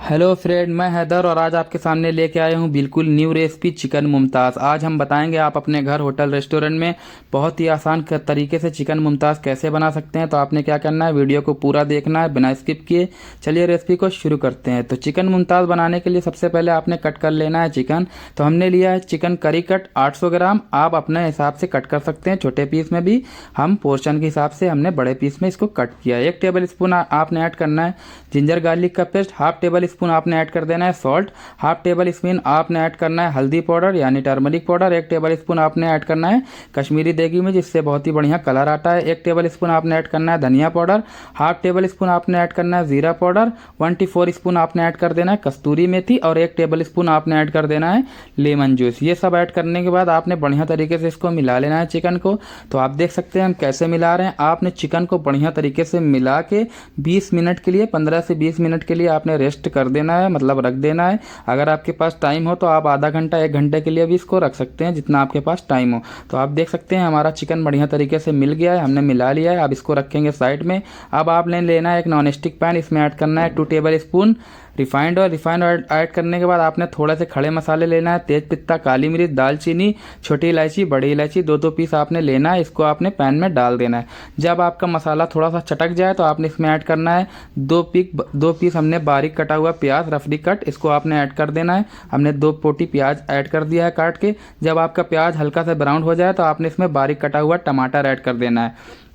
Hello friend, मैं हैदर और आज आपके सामने लेके आया हूँ बिल्कुल न्यू रेसिपी चिकन मुमताज़। आज हम बताएंगे आप अपने घर, होटल, रेस्टोरेंट में बहुत ही आसान तरीके से चिकन मुमताज़ कैसे बना सकते हैं। तो आपने क्या करना है, वीडियो को पूरा देखना है बिना स्किप किए। चलिए रेसिपी को शुरू करते हैं। तो चिकन मुमताज़ बनाने के लिए सबसे पहले आपने कट कर लेना है चिकन। तो हमने लिया है चिकन करी कट 800 ग्राम। आप अपने हिसाब से कट कर सकते हैं, छोटे पीस में भी। हम पोर्शन के हिसाब से हमने बड़े पीस में इसको कट किया है। 1 टेबल स्पून आपने ऐड करना है जिंजर गार्लिक का पेस्ट। हाफ टेबल स्पून आपने ऐड कर देना है सॉल्ट। हाफ टेबल स्पून आपने ऐड करना है हल्दी पाउडर यानी टर्मरिक पाउडर। 1 टेबल स्पून आपने ऐड करना है कश्मीरी देगी मिर्च, जिससे बहुत ही बढ़िया कलर आता है। 1 टेबल स्पून आपने ऐड करना है धनिया पाउडर। हाफ टेबल स्पून आपने ऐड करना है जीरा पाउडर। 1/4 स्पून आपने ऐड कर देना है कस्तूरी मेथी और 1 टेबल स्पून आपने ऐड कर देना है लेमन जूस। ये सब ऐड करने के बाद आपने बढ़िया तरीके से इसको मिला लेना है चिकन को। तो आप देख सकते हैं हम कैसे मिला रहे हैं। आपने चिकन को बढ़िया तरीके से मिला के 20 मिनट के लिए, 15 से 20 मिनट के लिए आपने रेस्ट कर देना है, मतलब रख देना है। अगर आपके पास टाइम हो तो आप आधा घंटा 1 घंटे के लिए भी इसको रख सकते हैं, जितना आपके पास टाइम हो। तो आप देख सकते हैं हमारा चिकन बढ़िया तरीके से मिल गया है, हमने मिला लिया है। अब इसको रखेंगे साइड में। अब आपने लेना है एक नॉन स्टिक पैन। इसमें ऐड करना है 2 table spoon refined oil. Refined oil add करने के बाद आपने थोड़े से खड़े मसाले लेना है, तेज पत्ता, काली मिर्च, दालचीनी, छोटी इलायची, बड़ी इलायची, 2-2 पीस आपने लेना है। इसको आपने पैन में डाल देना है। जब आपका मसाला थोड़ा सा चटक जाए तो आपने इसमें ऐड करना है 2 पीस हमने बारीक कटा हुआ प्याज, रफली कट, इसको आपने ऐड कर देना है। हमने 2 पोटी प्याज ऐड कर दिया है काट के। जब आपका प्याज हल्का सा ब्राउन हो जाए तो आपने इसमें बारीक कटा हुआ टमाटर ऐड कर देना है।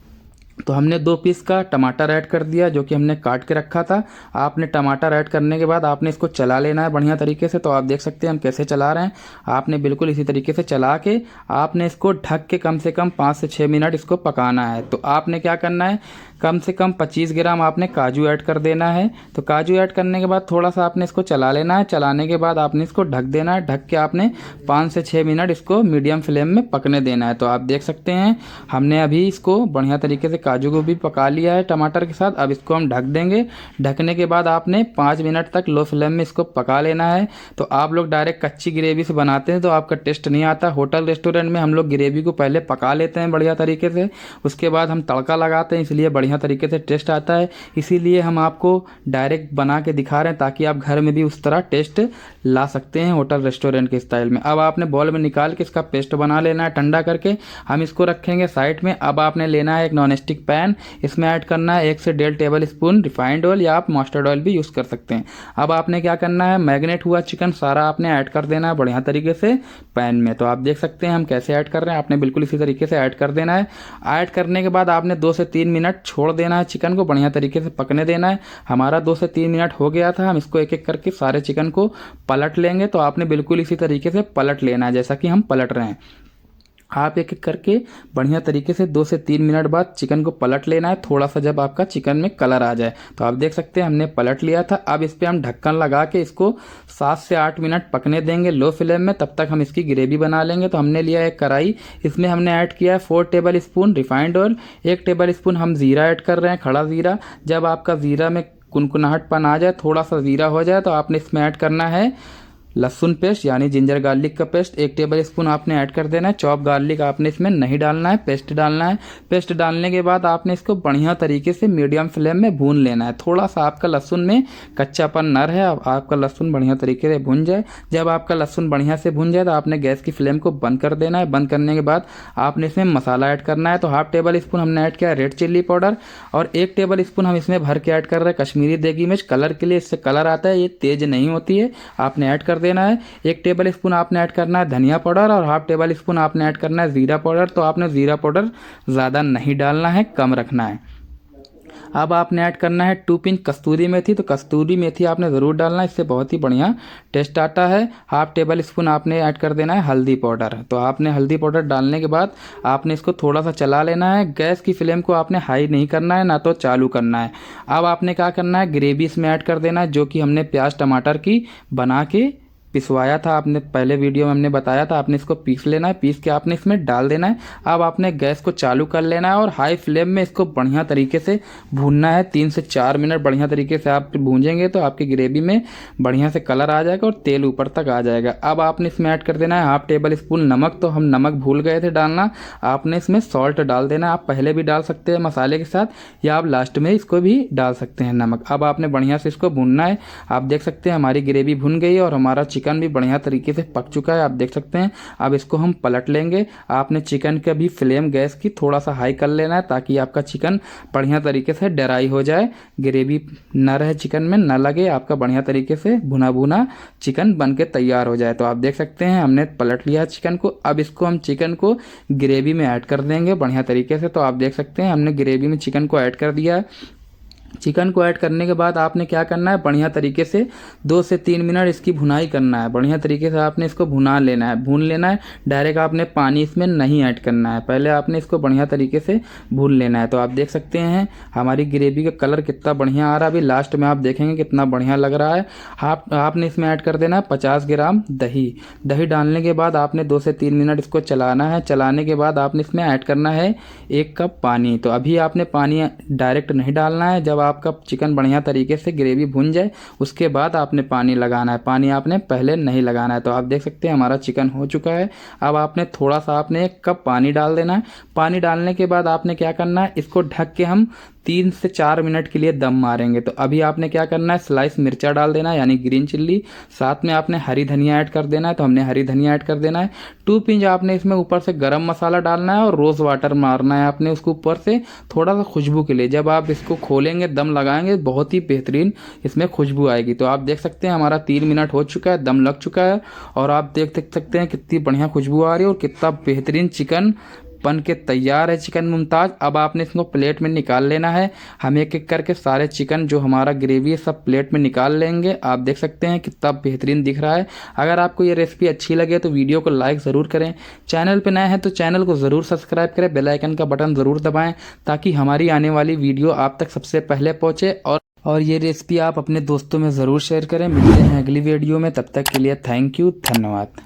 तो हमने 2 पीस का टमाटर ऐड कर दिया जो कि हमने काट के रखा था। आपने टमाटर ऐड करने के बाद आपने इसको चला लेना है बढ़िया तरीके से। तो आप देख सकते हैं हम कैसे चला रहे हैं। आपने बिल्कुल इसी तरीके से चला के आपने इसको ढक के कम से कम 5 से 6 मिनट इसको पकाना है। तो आपने क्या करना है, कम से कम 25 ग्राम आपने काजू ऐड कर देना है। तो काजू ऐड करने के बाद थोड़ा सा आपने इसको चला लेना है। चलाने के बाद आपने इसको ढक देना है। ढक के आपने 5 से 6 मिनट इसको मीडियम फ्लेम में पकने देना है। तो आप देख सकते हैं हमने अभी इसको बढ़िया तरीके से काजू को भी पका लिया है टमाटर के साथ। अब इसको हम ढक देंगे। ढकने के बाद आपने 5 मिनट तक लो फ्लेम में इसको पका लेना है। तो आप लोग डायरेक्ट कच्ची ग्रेवी से बनाते हैं तो आपका टेस्ट नहीं आता। होटल रेस्टोरेंट में हम लोग ग्रेवी को पहले पका लेते हैं बढ़िया तरीके से, उसके बाद हम तड़का लगाते हैं, इसलिए बढ़िया तरीके से टेस्ट आता है। इसीलिए हम आपको डायरेक्ट बना के दिखा रहे हैं ताकि आप घर में भी उस तरह टेस्ट ला सकते हैं होटल रेस्टोरेंट के स्टाइल में। अब आपने बॉल में निकाल के इसका पेस्ट बना लेना है ठंडा करके। हम इसको रखेंगे साइड में। अब आपने लेना है एक नॉन स्टिक पैन। इसमें ऐड करना है 1 से 1.5 टेबल स्पून रिफाइंड ऑयल या आप मस्टर्ड ऑयल भी यूज़ कर सकते हैं। अब आपने क्या करना है, मैरिनेट हुआ चिकन सारा आपने ऐड कर देना है बढ़िया तरीके से पैन में। तो आप देख सकते हैं हम कैसे ऐड कर रहे हैं। आपने बिल्कुल इसी तरीके से ऐड कर देना है। ऐड करने के बाद आपने 2 से 3 मिनट छोड़ देना है, चिकन को बढ़िया तरीके से पकने देना है। हमारा 2 से 3 मिनट हो गया था। हम इसको एक एक करके सारे चिकन को पलट लेंगे। तो आपने बिल्कुल इसी तरीके से पलट लेना है जैसा कि हम पलट रहे हैं। आप एक एक करके बढ़िया तरीके से 2 से 3 मिनट बाद चिकन को पलट लेना है, थोड़ा सा जब आपका चिकन में कलर आ जाए। तो आप देख सकते हैं हमने पलट लिया था। अब इस पर हम ढक्कन लगा के इसको 7 से 8 मिनट पकने देंगे लो फ्लेम में। तब तक हम इसकी ग्रेवी बना लेंगे। तो हमने लिया एक कढ़ाई, इसमें हमने ऐड किया है 4 table spoon refined oil. 1 table spoon हम जीरा ऐड कर रहे हैं, खड़ा जीरा। जब आपका जीरा में कुनकुनाहटपन आ जाए, थोड़ा सा जीरा हो जाए, तो आपने इसमें ऐड करना है लहसुन पेस्ट यानी जिंजर गार्लिक का पेस्ट। 1 टेबल स्पून आपने ऐड कर देना है। चॉप गार्लिक आपने इसमें नहीं डालना है, पेस्ट डालना है। पेस्ट डालने के बाद आपने इसको बढ़िया तरीके से मीडियम फ्लेम में भून लेना है। थोड़ा सा आपका लहसुन में कच्चापन न रहे, आपका लहसुन बढ़िया तरीके से भुन जाए। जब आपका लहसुन बढ़िया से भुन जाए तो आपने गैस की फ्लेम को बंद कर देना है। बंद करने के बाद आपने इसमें मसाला ऐड करना है। तो हाफ टेबल स्पून हमने ऐड किया रेड चिल्ली पाउडर और 1 टेबल स्पून हम इसमें भर के ऐड कर रहे हैं कश्मीरी देगी मिर्च, कलर के लिए। इससे कलर आता है, ये तेज नहीं होती है, आपने ऐड कर देना है। 1 टेबल स्पून आपने ऐड करना है धनिया पाउडर और हाफ टेबल स्पून आपने ऐड करना है जीरा पाउडर। तो आपने जीरा पाउडर ज़्यादा नहीं डालना है, कम रखना है। अब आपने ऐड करना है 2 पिंच कस्तूरी मेथी। तो कस्तूरी मेथी आपने ज़रूर डालना है, इससे बहुत ही बढ़िया टेस्ट आता है। हाफ टेबल स्पून आपने ऐड कर देना है हल्दी पाउडर। तो आपने हल्दी पाउडर डालने के बाद आपने इसको थोड़ा सा चला लेना है। गैस की फ्लेम को आपने हाई नहीं करना है, ना तो चालू करना है। अब आपने क्या करना है, ग्रेवी इसमें ऐड कर देना है जो कि हमने प्याज टमाटर की बना के पिसवाया था, आपने पहले वीडियो में हमने बताया था, आपने इसको पीस लेना है। पीस के आपने इसमें डाल देना है। अब आपने गैस को चालू कर लेना है और हाई फ्लेम में इसको बढ़िया तरीके से भूनना है। 3 से 4 मिनट बढ़िया तरीके से आप भूंजेंगे तो आपकी ग्रेवी में बढ़िया से कलर आ जाएगा और तेल ऊपर तक आ जाएगा। अब आपने इसमें ऐड कर देना है हाफ टेबल स्पून नमक। तो हम नमक भूल गए थे डालना, आपने इसमें सॉल्ट डाल देना। आप पहले भी डाल सकते हैं मसाले के साथ, या आप लास्ट में इसको भी डाल सकते हैं नमक। अब आपने बढ़िया से इसको भूनना है। आप देख सकते हैं हमारी ग्रेवी भुन गई है और हमारा चिकन भी बढ़िया तरीके से पक चुका है, आप देख सकते हैं। अब इसको हम पलट लेंगे। आपने चिकन का भी फ्लेम गैस की थोड़ा सा हाई कर लेना है ताकि आपका चिकन बढ़िया तरीके से ड्राई हो जाए, ग्रेवी न रहे चिकन में, न लगे, आपका बढ़िया तरीके से भुना भुना चिकन बन के तैयार हो जाए। तो आप देख सकते हैं हमने पलट लिया चिकन को। अब इसको हम चिकन को ग्रेवी में ऐड कर देंगे बढ़िया तरीके से। तो आप देख सकते हैं हमने ग्रेवी में चिकन को ऐड कर दिया है। चिकन को ऐड करने के बाद आपने क्या करना है, बढ़िया तरीके से 2 से 3 मिनट इसकी भुनाई करना है। बढ़िया तरीके से आपने इसको भुना लेना है, भून लेना है। डायरेक्ट आपने पानी इसमें नहीं ऐड करना है, पहले आपने इसको बढ़िया तरीके से भून लेना है। तो आप देख सकते हैं हमारी ग्रेवी का कलर कितना बढ़िया आ रहा है। अभी लास्ट में आप देखेंगे कितना बढ़िया लग रहा है। आपने इसमें ऐड कर देना है 50 ग्राम दही। दही डालने के बाद आपने 2 से 3 मिनट इसको चलाना है। चलाने के बाद आपने इसमें ऐड करना है 1 कप पानी। तो अभी आपने पानी डायरेक्ट नहीं डालना है, जब आपका चिकन बढ़िया तरीके से ग्रेवी भुन जाए उसके बाद आपने पानी लगाना है। पानी आपने पहले नहीं लगाना है। तो आप देख सकते हैं हमारा चिकन हो चुका है। अब आपने थोड़ा सा आपने 1 कप पानी डाल देना है। पानी डालने के बाद आपने क्या करना है, इसको ढक के हम 3 से 4 मिनट के लिए दम मारेंगे। तो अभी आपने क्या करना है, स्लाइस मिर्चा डाल देना है यानी ग्रीन चिल्ली, साथ में आपने हरी धनिया ऐड कर देना है। तो हमने हरी धनिया ऐड कर देना है। 2 पिंच आपने इसमें ऊपर से गरम मसाला डालना है और रोज़ वाटर मारना है आपने उसको ऊपर से थोड़ा सा खुशबू के लिए। जब आप इसको खोलेंगे दम लगाएंगे बहुत ही बेहतरीन इसमें खुशबू आएगी। तो आप देख सकते हैं हमारा 3 मिनट हो चुका है, दम लग चुका है और आप देख सकते हैं कितनी बढ़िया खुशबू आ रही है और कितना बेहतरीन चिकन बन के तैयार है चिकन मुमताज़। अब आपने इसको प्लेट में निकाल लेना है। हम एक एक करके सारे चिकन जो हमारा ग्रेवी है सब प्लेट में निकाल लेंगे। आप देख सकते हैं कितना बेहतरीन दिख रहा है। अगर आपको ये रेसिपी अच्छी लगे तो वीडियो को लाइक ज़रूर करें। चैनल पे नए हैं तो चैनल को ज़रूर सब्सक्राइब करें, बेल आइकन का बटन ज़रूर दबाएँ ताकि हमारी आने वाली वीडियो आप तक सबसे पहले पहुँचे। और ये रेसिपी आप अपने दोस्तों में ज़रूर शेयर करें। मिलते हैं अगली वीडियो में, तब तक के लिए थैंक यू, धन्यवाद।